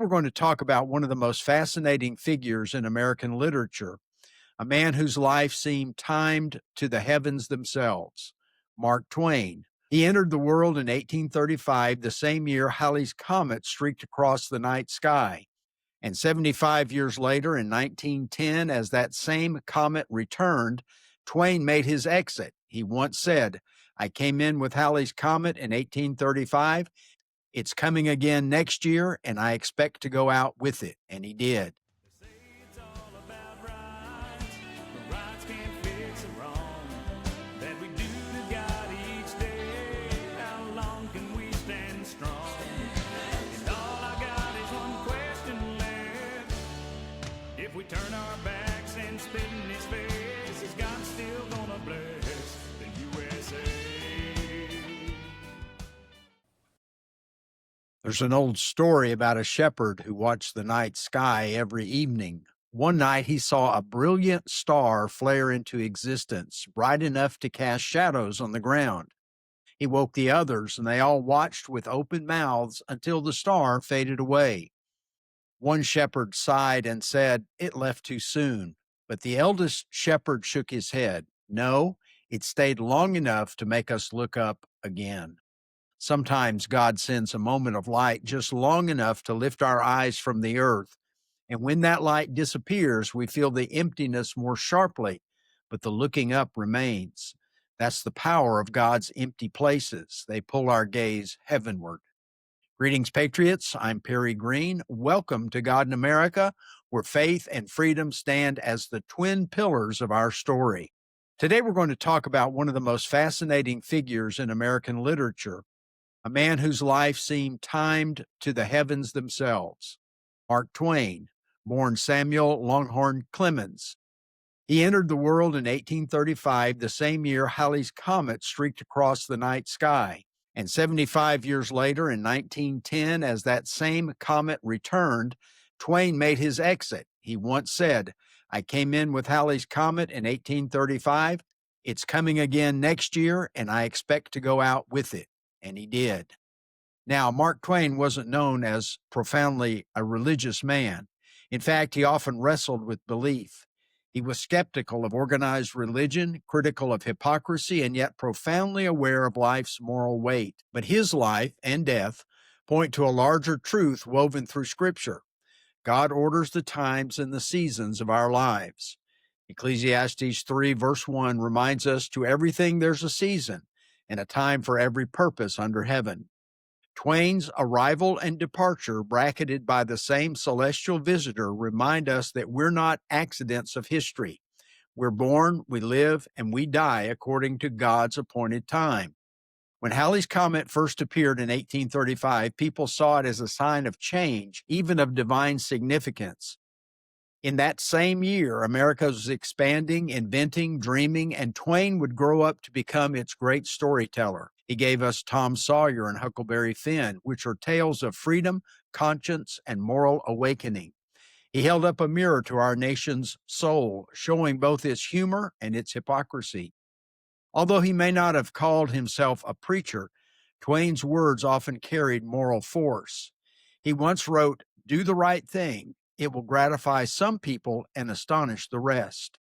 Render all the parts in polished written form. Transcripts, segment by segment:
We're going to talk about one of the most fascinating figures in American literature, a man whose life seemed timed to the heavens themselves, Mark Twain. He entered the world in 1835, the same year Halley's Comet streaked across the night sky. And 75 years later, in 1910, as that same comet returned, Twain made his exit. He once said, "I came in with Halley's Comet in 1835. It's coming again next year, and I expect to go out with it." And he did. They say it's all about rights, but rights can't fix a wrong that we do to God each day. How long can we stand strong? And all I got is one question left. If we turn our backs and spit in his face, is God still gonna bless the USA? There's an old story about a shepherd who watched the night sky every evening. One night he saw a brilliant star flare into existence, bright enough to cast shadows on the ground. He woke the others, and they all watched with open mouths until the star faded away. One shepherd sighed and said, "It left too soon." But the eldest shepherd shook his head. "No, it stayed long enough to make us look up again." Sometimes God sends a moment of light just long enough to lift our eyes from the earth. And when that light disappears, we feel the emptiness more sharply, but the looking up remains. That's the power of God's empty places. They pull our gaze heavenward. Greetings, Patriots. I'm Perry Green. Welcome to God in America, where faith and freedom stand as the twin pillars of our story. Today, we're going to talk about one of the most fascinating figures in American literature, a man whose life seemed timed to the heavens themselves, Mark Twain, born Samuel Longhorn Clemens. He entered the world in 1835, the same year Halley's Comet streaked across the night sky. And 75 years later, in 1910, as that same comet returned, Twain made his exit. He once said, "I came in with Halley's Comet in 1835. It's coming again next year, and I expect to go out with it." And he did. Now, Mark Twain wasn't known as profoundly a religious man. In fact, he often wrestled with belief. He was skeptical of organized religion, critical of hypocrisy, and yet profoundly aware of life's moral weight. But his life and death point to a larger truth woven through Scripture. God orders the times and the seasons of our lives. Ecclesiastes 3, verse 1 reminds us, "To everything there's a season, and a time for every purpose under heaven." Twain's arrival and departure, bracketed by the same celestial visitor, remind us that we're not accidents of history. We're born, we live, and we die according to God's appointed time. When Halley's Comet first appeared in 1835, people saw it as a sign of change, even of divine significance. In that same year, America was expanding, inventing, dreaming, and Twain would grow up to become its great storyteller. He gave us Tom Sawyer and Huckleberry Finn, which are tales of freedom, conscience, and moral awakening. He held up a mirror to our nation's soul, showing both its humor and its hypocrisy. Although he may not have called himself a preacher, Twain's words often carried moral force. He once wrote, "Do the right thing. It will gratify some people and astonish the rest."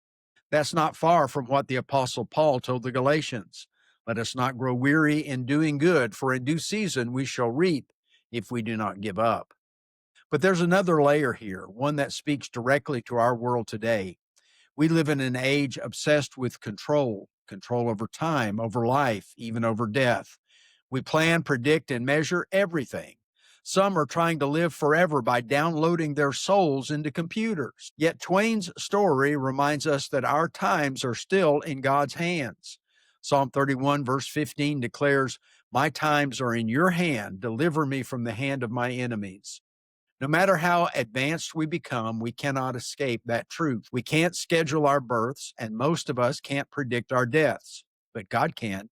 That's not far from what the Apostle Paul told the Galatians. "Let us not grow weary in doing good, for in due season we shall reap if we do not give up." But there's another layer here, one that speaks directly to our world today. We live in an age obsessed with control over time, over life, even over death. We plan, predict, and measure everything. Some are trying to live forever by downloading their souls into computers. Yet Twain's story reminds us that our times are still in God's hands. Psalm 31, verse 15 declares, "My times are in your hand. Deliver me from the hand of my enemies." No matter how advanced we become, we cannot escape that truth. We can't schedule our births, and most of us can't predict our deaths, but God can.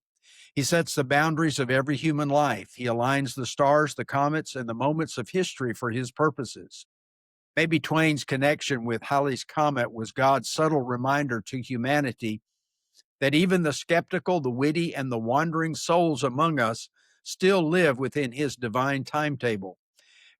He sets the boundaries of every human life. He aligns the stars, the comets, and the moments of history for his purposes. Maybe Twain's connection with Halley's Comet was God's subtle reminder to humanity that even the skeptical, the witty, and the wandering souls among us still live within his divine timetable.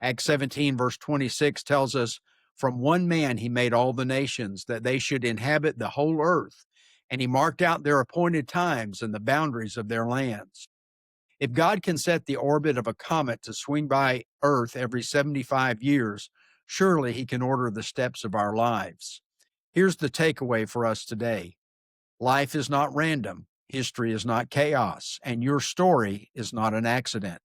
Acts 17, verse 26 tells us, from one man he made all the nations, that they should inhabit the whole earth, and he marked out their appointed times and the boundaries of their lands. If God can set the orbit of a comet to swing by Earth every 75 years, surely he can order the steps of our lives. Here's the takeaway for us today. Life is not random, history is not chaos, and your story is not an accident.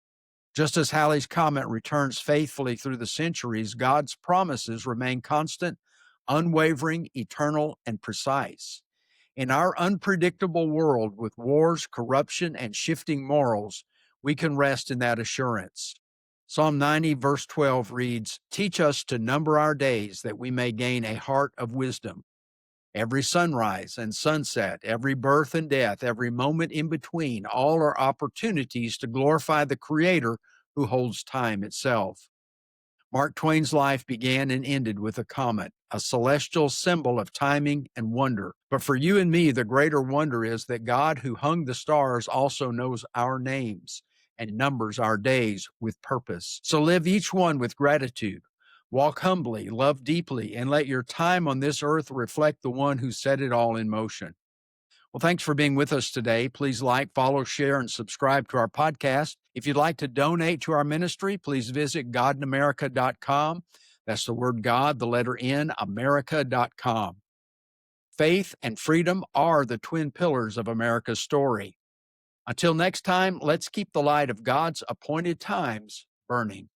Just as Halley's comet returns faithfully through the centuries, God's promises remain constant, unwavering, eternal, and precise. In our unpredictable world with wars, corruption, and shifting morals, we can rest in that assurance. Psalm 90, verse 12 reads, teach us to number our days that we may gain a heart of wisdom. Every sunrise and sunset, every birth and death, every moment in between, all are opportunities to glorify the Creator who holds time itself. Mark Twain's life began and ended with a comet, a celestial symbol of timing and wonder. But for you and me, the greater wonder is that God, who hung the stars, also knows our names and numbers our days with purpose. So live each one with gratitude. Walk humbly, love deeply, and let your time on this earth reflect the one who set it all in motion. Well, thanks for being with us today. Please like, follow, share, and subscribe to our podcast. If you'd like to donate to our ministry, please visit godinamerica.com. That's the word God, the letter N, America.com. Faith and freedom are the twin pillars of America's story. Until next time, let's keep the light of God's appointed times burning.